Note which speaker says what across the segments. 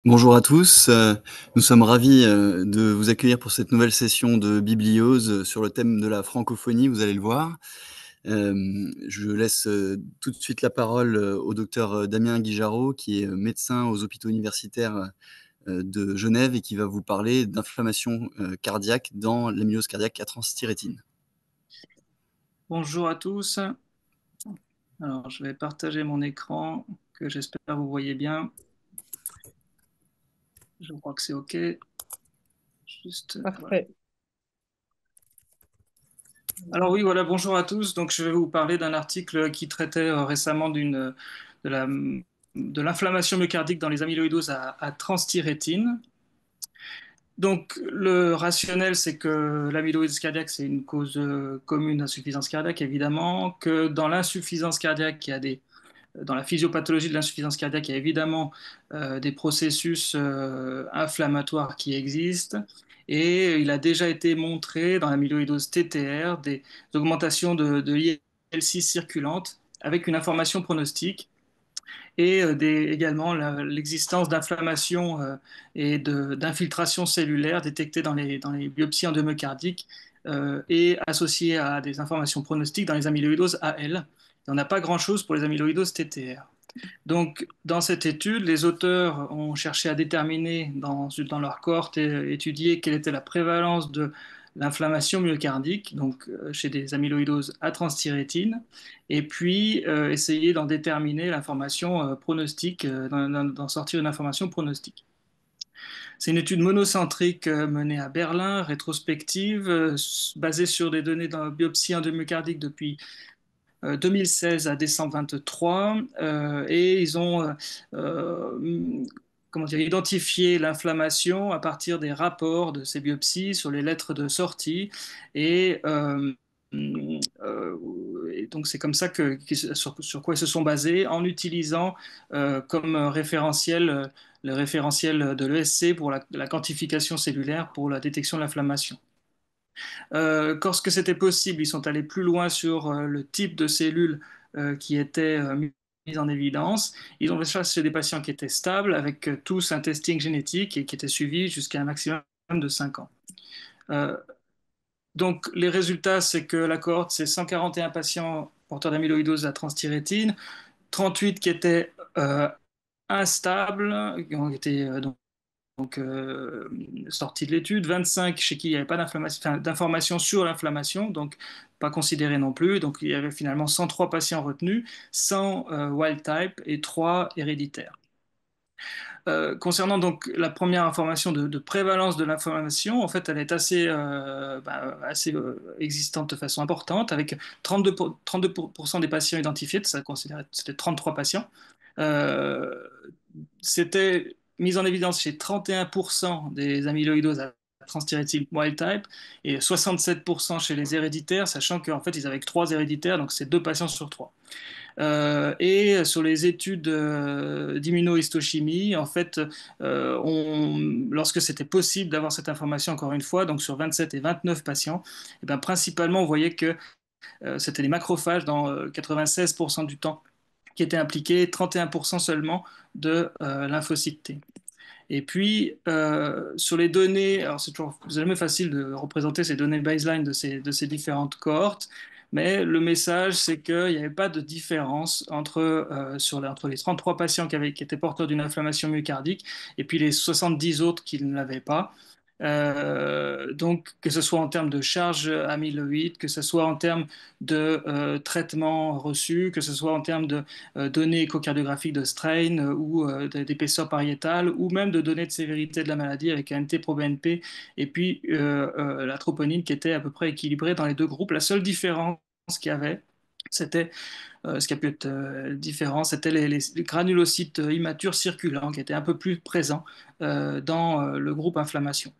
Speaker 1: Bonjour à tous, nous sommes ravis, de vous accueillir pour cette nouvelle session de Bibliose, sur le thème de la francophonie, vous allez le voir. Je laisse, tout de suite la parole, au docteur, Damien Guijarot qui est, médecin aux hôpitaux universitaires, de Genève et qui va vous parler d'inflammation, cardiaque dans l'amylose cardiaque à transthyrétine.
Speaker 2: Bonjour à tous. Alors, je vais partager mon écran que j'espère vous voyez bien. Je crois que c'est OK. Juste, voilà.
Speaker 3: Parfait.
Speaker 2: Alors oui, voilà, bonjour à tous. Donc, je vais vous parler d'un article qui traitait récemment de la, de l'inflammation myocardique dans les amyloïdoses à transthyrétine. Donc, le rationnel, c'est que l'amyloïdose cardiaque, c'est une cause commune d'insuffisance cardiaque, évidemment, que dans l'insuffisance cardiaque, il y a dans la physiopathologie de l'insuffisance cardiaque, il y a évidemment des processus inflammatoires qui existent. Et il a déjà été montré dans l'amyloïdose TTR des augmentations de l'IL-6 circulante avec une information pronostique et également l'existence d'inflammation et d'infiltration cellulaire détectées dans les biopsies endomyocardiques et associées à des informations pronostiques dans les amyloïdoses AL. Et on n'a pas grand-chose pour les amyloïdoses TTR. Donc, dans cette étude, les auteurs ont cherché à déterminer dans leur cohorte et étudier quelle était la prévalence de l'inflammation myocardique, donc chez des amyloïdoses à transthyrétine, et puis essayer d'en déterminer l'information pronostique, d'en sortir une information pronostique. C'est une étude monocentrique menée à Berlin, rétrospective, basée sur des données de biopsie endomyocardique depuis 2016 à décembre 23 et ils ont comment dire, identifié l'inflammation à partir des rapports de ces biopsies sur les lettres de sortie et, et donc c'est comme ça sur quoi ils se sont basés en utilisant comme référentiel le référentiel de l'ESC pour la quantification cellulaire pour la détection de l'inflammation. Lorsque c'était possible, ils sont allés plus loin sur le type de cellules qui étaient mises en évidence. Ils ont fait ça chez des patients qui étaient stables, avec tous un testing génétique et qui étaient suivis jusqu'à un maximum de 5 ans. Euh, donc, les résultats, c'est que la cohorte, c'est 141 patients porteurs d'amyloïdose à transthyrétine, 38 qui étaient instables, qui ont été sortis de l'étude, 25 chez qui il n'y avait pas d'information sur l'inflammation, donc pas considéré non plus. Donc il y avait finalement 103 patients retenus, 100 wild type et 3 héréditaires. Concernant donc la première information de prévalence de l'inflammation, en fait, elle est assez existante de façon importante, avec 32% des patients identifiés, ça considérait c'était 33 patients. Euh, C'était mis en évidence chez 31% des amyloïdoses à transthyrétine wild type et 67% chez les héréditaires, sachant qu'en fait ils avaient que 3 héréditaires, donc c'est 2 patients sur 3. Et sur les études d'immunohistochimie, en fait, lorsque c'était possible d'avoir cette information, encore une fois, donc sur 27 et 29 patients, et bien, principalement on voyait que c'était les macrophages dans 96% du temps qui étaient impliqués, 31% seulement de lymphocytes T. Et puis, sur les données, alors c'est toujours jamais facile de représenter ces données baseline de ces différentes cohortes, mais le message, c'est qu'il n'y avait pas de différence entre les 33 patients qui étaient porteurs d'une inflammation myocardique et puis les 70 autres qui ne l'avaient pas. Donc, que ce soit en termes de charge amyloïde, que ce soit en termes de traitement reçu, que ce soit en termes de données échocardiographiques de strain ou d'épaisseur pariétale, ou même de données de sévérité de la maladie avec un NT-proBNP et puis la troponine qui était à peu près équilibrée dans les deux groupes. La seule différence qu'il y avait, c'était ce qui a pu être différent, c'était les granulocytes immatures circulants qui étaient un peu plus présents dans le groupe inflammation.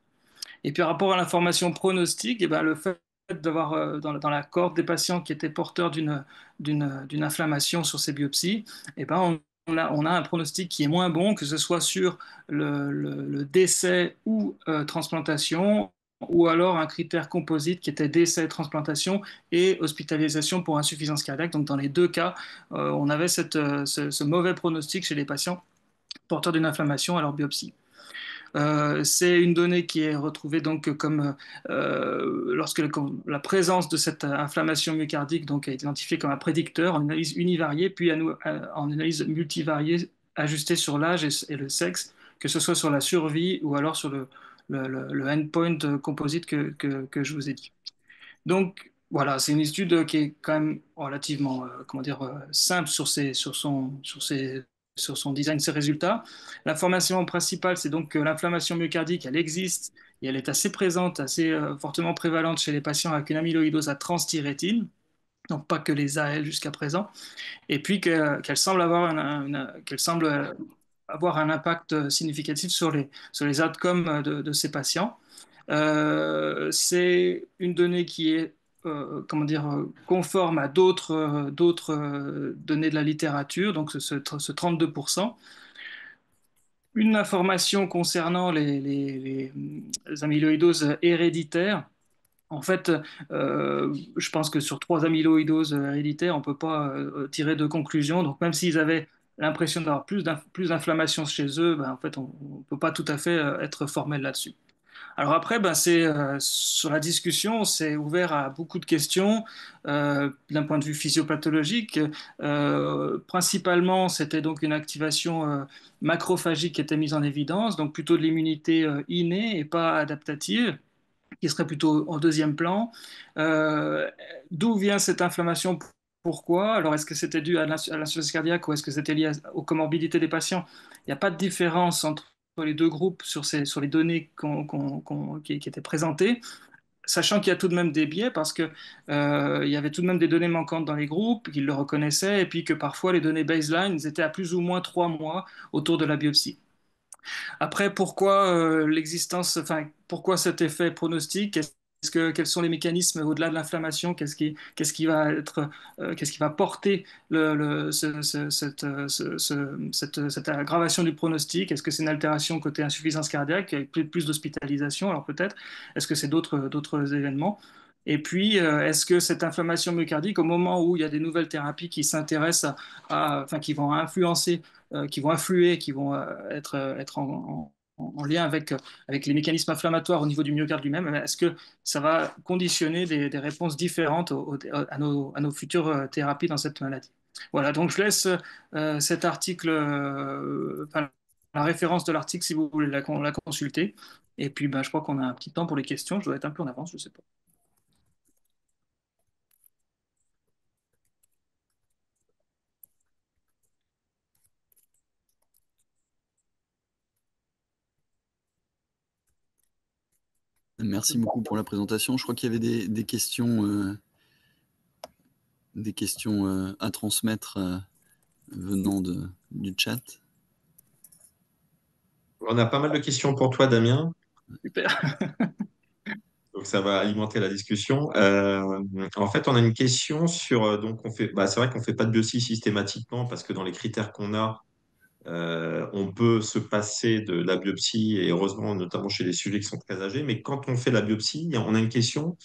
Speaker 2: Et puis, par rapport à l'information pronostique, eh ben, le fait d'avoir dans la cohorte des patients qui étaient porteurs d'une inflammation sur ces biopsies, eh ben, on a un pronostic qui est moins bon, que ce soit sur le décès ou transplantation, ou alors un critère composite qui était décès, transplantation et hospitalisation pour insuffisance cardiaque. Donc, dans les deux cas, on avait ce mauvais pronostic chez les patients porteurs d'une inflammation à leur biopsie. C'est une donnée qui est retrouvée donc comme lorsque la présence de cette inflammation myocardique donc a été identifiée comme un prédicteur en analyse univariée, puis en analyse multivariée ajustée sur l'âge et le sexe, que ce soit sur la survie ou alors sur le endpoint composite que je vous ai dit. Donc voilà, c'est une étude qui est quand même relativement, comment dire, simple sur son design, ses résultats. L'information principale, c'est donc que l'inflammation myocardique, elle existe et elle est assez présente, assez fortement prévalente chez les patients avec une amyloïdose à transthyrétine, donc pas que les AL jusqu'à présent, et puis qu'elle semble qu'elle semble avoir un impact significatif sur les outcomes de ces patients. C'est une donnée qui est comment dire, conforme à d'autres données de la littérature, donc ce 32%. Une information concernant les amyloïdoses héréditaires. En fait, je pense que sur 3 amyloïdoses héréditaires, on ne peut pas tirer de conclusion. Donc, même s'ils avaient l'impression d'avoir plus d'inflammation chez eux, ben, en fait, on ne peut pas tout à fait être formel là-dessus. Alors après, ben, sur la discussion, c'est ouvert à beaucoup de questions d'un point de vue physiopathologique. Principalement, c'était donc une activation macrophagique qui était mise en évidence, donc plutôt de l'immunité innée et pas adaptative, qui serait plutôt en deuxième plan. Euh, D'où vient cette inflammation? Pourquoi? Alors, est-ce que c'était dû à l'insuffisance cardiaque ou est-ce que c'était lié aux comorbidités des patients? Il n'y a pas de différence entre les deux groupes sur les données qui étaient présentées, sachant qu'il y a tout de même des biais parce que il y avait tout de même des données manquantes dans les groupes, qu'ils le reconnaissaient, et puis que parfois les données baseline étaient à plus ou moins 3 mois autour de la biopsie. Après, pourquoi enfin, pourquoi cet effet pronostic? Quels sont les mécanismes au-delà de l'inflammation? Qu'est-ce qui va porter cette aggravation du pronostic? Est-ce que c'est une altération côté insuffisance cardiaque, avec plus d'hospitalisation? Alors peut-être. Est-ce que c'est d'autres événements? Et puis, est-ce que cette inflammation myocardique, au moment où il y a des nouvelles thérapies qui s'intéressent enfin, qui vont influencer qui vont influer, qui vont être en lien avec les mécanismes inflammatoires au niveau du myocarde lui-même, est-ce que ça va conditionner des réponses différentes à nos futures thérapies dans cette maladie? Voilà, donc je laisse cet article, enfin, la référence de l'article si vous voulez la consulter. Et puis, ben, je crois qu'on a un petit temps pour les questions. Je dois être un peu en avance, je ne sais pas.
Speaker 1: Merci beaucoup pour la présentation. Je crois qu'il y avait des questions à transmettre venant du chat.
Speaker 3: On a pas mal de questions pour toi, Damien.
Speaker 2: Super.
Speaker 3: Donc, ça va alimenter la discussion. En fait, on a une question sur. Donc, c'est vrai qu'on ne fait pas de biopsie systématiquement parce que dans les critères qu'on a, on peut se passer de la biopsie et heureusement, notamment chez les sujets qui sont très âgés. Mais quand on fait la biopsie, on a une question.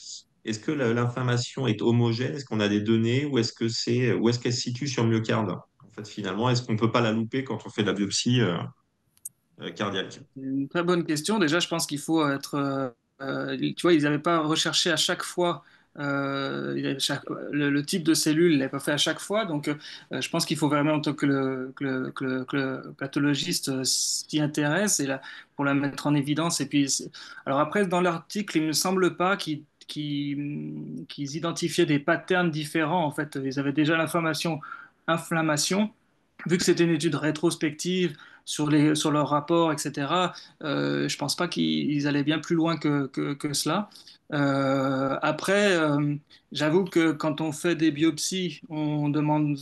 Speaker 3: Est-ce que l'inflammation est homogène? Est-ce qu'on a des données? Où est-ce qu'elle se situe sur le myocarde? En fait, finalement, est-ce qu'on ne peut pas la louper quand on fait la biopsie cardiaque?
Speaker 2: Une très bonne question. Déjà, je pense qu'il faut être. Tu vois, ils n'avaient pas recherché à chaque fois le type de cellule, ils l'avaient pas fait à chaque fois. Donc, je pense qu'il faut vraiment que le pathologiste s'y intéresse pour la mettre en évidence. Et puis, alors après, dans l'article, il ne me semble pas qu'ils identifiaient des patterns différents. En fait, ils avaient déjà inflammation. Vu que c'était une étude rétrospective sur leur rapport, etc., je pense pas qu'ils allaient bien plus loin que cela. Après, j'avoue que quand on fait des biopsies, on demande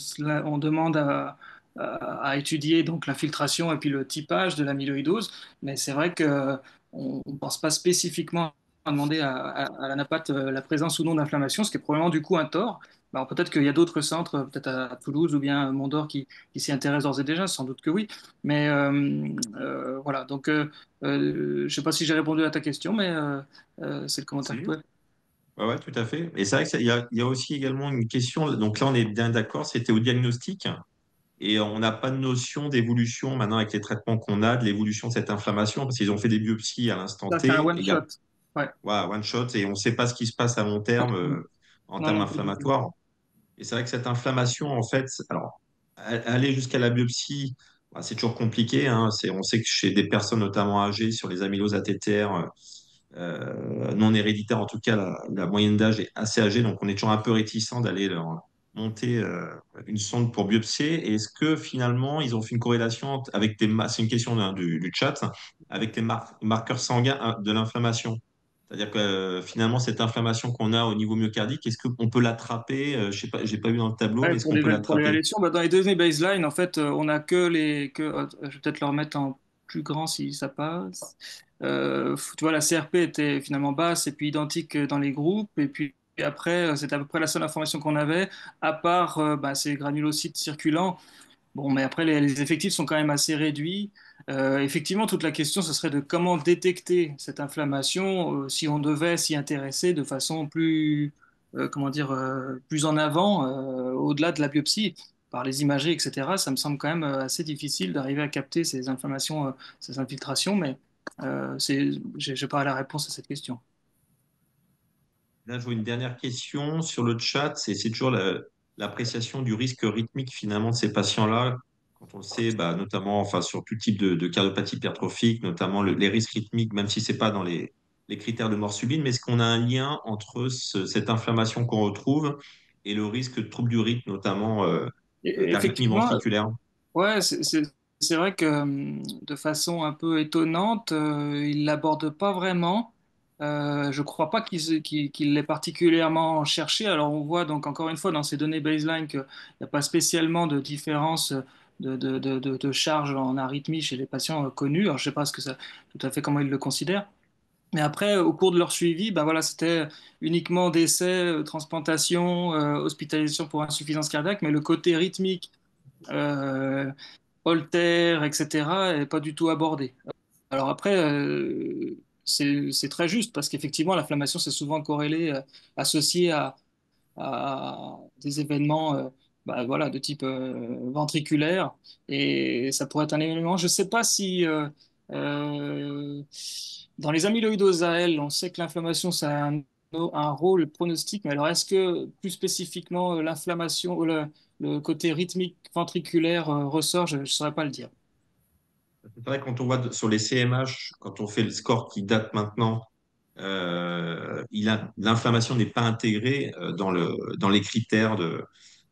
Speaker 2: à étudier donc l'infiltration et puis le typage de l'amyloïdose, mais c'est vrai que on ne pense pas spécifiquement à demander à la NAPAT la présence ou non d'inflammation, ce qui est probablement du coup un tort. Alors peut-être qu'il y a d'autres centres, peut-être à Toulouse ou bien à Mondor qui s'y intéressent d'ores et déjà, sans doute que oui. Mais voilà, donc je ne sais pas si j'ai répondu à ta question, mais c'est le commentaire que je
Speaker 3: Si.
Speaker 2: pouvais.
Speaker 3: Ouais, ouais, tout à fait. Et c'est vrai qu'il y a aussi également une question. Donc là, on est bien d'accord, c'était au diagnostic. Et on n'a pas de notion d'évolution maintenant avec les traitements qu'on a, de l'évolution de cette inflammation, parce qu'ils ont fait des biopsies à l'instant
Speaker 2: Ça, c'est un
Speaker 3: T, et
Speaker 2: one
Speaker 3: il y a
Speaker 2: shot. Ouais.
Speaker 3: voilà, one shot, et on ne sait pas ce qui se passe à long terme en
Speaker 2: Non,
Speaker 3: termes
Speaker 2: non, pas du tout.
Speaker 3: inflammatoires. Et c'est vrai que cette inflammation, en fait, alors, aller jusqu'à la biopsie, bah, c'est toujours compliqué, hein. On sait que chez des personnes notamment âgées, sur les amyloses ATTR non héréditaires, en tout cas, la moyenne d'âge est assez âgée, donc on est toujours un peu réticent d'aller leur monter une sonde pour biopsier. Et est-ce que finalement, ils ont fait une corrélation avec c'est une question du chat, avec les marqueurs sanguins de l'inflammation? C'est-à-dire que finalement, cette inflammation qu'on a au niveau myocardique, est-ce qu'on peut l'attraper? Je sais pas, j'ai pas vu dans le tableau,
Speaker 2: Ouais,
Speaker 3: mais est-ce qu'on peut
Speaker 2: pour les
Speaker 3: l'attraper?
Speaker 2: lésions, bah, dans les données baseline, en fait, on a que je vais peut-être le remettre en plus grand si ça passe. Tu vois, la CRP était finalement basse et puis identique dans les groupes. Et puis après, c'était à peu près la seule information qu'on avait, à part bah, ces granulocytes circulants. Bon, mais après, les effectifs sont quand même assez réduits. Effectivement, toute la question, ce serait de comment détecter cette inflammation si on devait s'y intéresser de façon plus, comment dire, plus en avant, au-delà de la biopsie, par les imageries, etc. Ça me semble quand même assez difficile d'arriver à capter ces inflammations, ces infiltrations, mais j'ai pas la réponse à cette question.
Speaker 3: Là, je vois une dernière question sur le chat. C'est toujours l'appréciation du risque rythmique finalement de ces patients-là. Quand on le sait, bah, notamment enfin, sur tout type de cardiopathie hypertrophique, notamment les risques rythmiques, même si ce n'est pas dans les critères de mort subite, mais est-ce qu'on a un lien entre cette inflammation qu'on retrouve et le risque de troubles du rythme, notamment d'arythmie
Speaker 2: Effectivement,
Speaker 3: ventriculaire?
Speaker 2: ouais, c'est vrai que de façon un peu étonnante, il l'aborde pas vraiment. Je crois pas qu'il l'ait particulièrement cherché. Alors on voit donc encore une fois dans ces données baseline qu'il n'y a pas spécialement de différence de charge en arythmie chez les patients connus. Alors je sais pas tout à fait comment ils le considèrent. Mais après, au cours de leur suivi, ben voilà, c'était uniquement décès, transplantation, hospitalisation pour insuffisance cardiaque, mais le côté rythmique euh, Holter, etc., est pas du tout abordé. Alors après, c'est très juste parce qu'effectivement, l'inflammation, c'est souvent corrélé, associé à des événements bah, voilà, de type ventriculaire et ça pourrait être un élément. Je ne sais pas si euh, dans les amyloïdoses à L, on sait que l'inflammation, ça a un rôle pronostic, mais alors est-ce que plus spécifiquement l'inflammation ou le côté rythmique ventriculaire ressort? Je ne saurais pas le dire.
Speaker 3: C'est vrai, quand on voit sur les CMH, quand on fait le score qui date maintenant, l'inflammation n'est pas intégrée dans les critères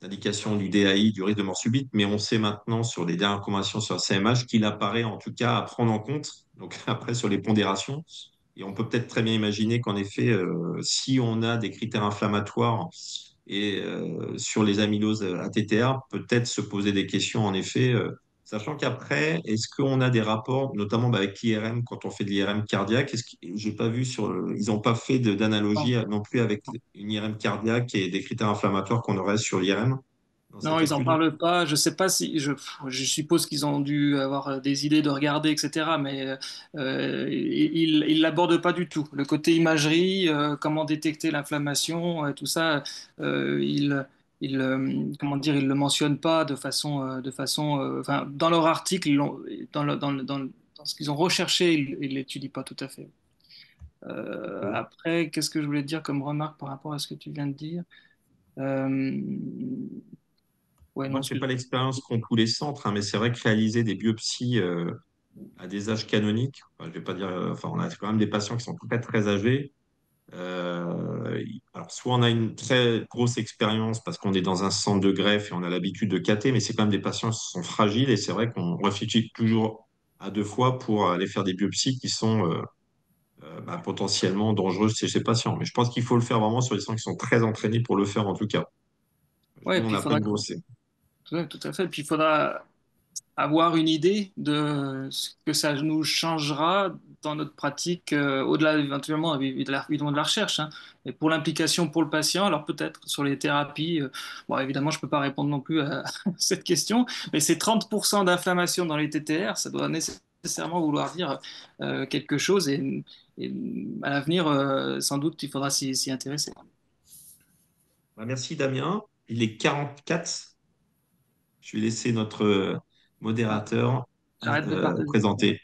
Speaker 3: d'indication du DAI, du risque de mort subite, mais on sait maintenant sur les dernières recommandations sur la CMH qu'il apparaît en tout cas à prendre en compte, donc après sur les pondérations. Et on peut peut-être très bien imaginer qu'en effet, si on a des critères inflammatoires et sur les amyloses ATTR, peut-être se poser des questions en effet. Sachant qu'après, est-ce qu'on a des rapports, notamment bah, avec l'IRM, quand on fait de l'IRM cardiaque, j'ai pas vu ils n'ont pas fait d'analogie non plus avec une IRM cardiaque et des critères inflammatoires qu'on aurait sur l'IRM dans
Speaker 2: Non,
Speaker 3: cette
Speaker 2: ils en
Speaker 3: étude?
Speaker 2: parlent pas. Je sais pas si je suppose qu'ils ont dû avoir des idées de regarder, etc. Mais ils l'abordent pas du tout. Le côté imagerie, comment détecter l'inflammation, tout ça, comment dire, ils le mentionnent pas enfin, dans leur article, dans ce qu'ils ont recherché, ils l'étudient pas tout à fait.
Speaker 3: Ok.
Speaker 2: Après, qu'est-ce que je voulais te dire comme remarque par rapport à ce que tu viens de dire? Euh, ouais,
Speaker 3: Moi,
Speaker 2: non,
Speaker 3: je n'ai pas l'expérience qu'ont tous les centres, hein, mais c'est vrai que réaliser des biopsies à des âges canoniques, enfin, je vais pas dire, enfin, on a quand même des patients qui sont très très âgés. Alors, soit on a une très grosse expérience parce qu'on est dans un centre de greffe et on a l'habitude de cater, mais c'est quand même des patients qui sont fragiles et c'est vrai qu'on réfléchit toujours à deux fois pour aller faire des biopsies qui sont bah, potentiellement dangereuses chez ces patients. Mais je pense qu'il faut le faire vraiment sur les patients qui sont très entraînés pour le faire en tout cas.
Speaker 2: ouais, et
Speaker 3: Nous, on
Speaker 2: puis il
Speaker 3: n'a pas
Speaker 2: faudra
Speaker 3: une grosse.
Speaker 2: tout à fait. Puis il faudra avoir une idée de ce que ça nous changera dans notre pratique, au-delà éventuellement évidemment de la recherche, hein. Et pour l'implication pour le patient, alors peut-être sur les thérapies, bon évidemment je ne peux pas répondre non plus à cette question, mais c'est 30% d'inflammation dans les TTR, ça doit nécessairement vouloir dire quelque chose et à l'avenir, sans doute il faudra s'y intéresser.
Speaker 3: Bah, merci Damien. Il est 44. je vais laisser notre modérateur
Speaker 2: J'arrête de partager.
Speaker 3: présenter.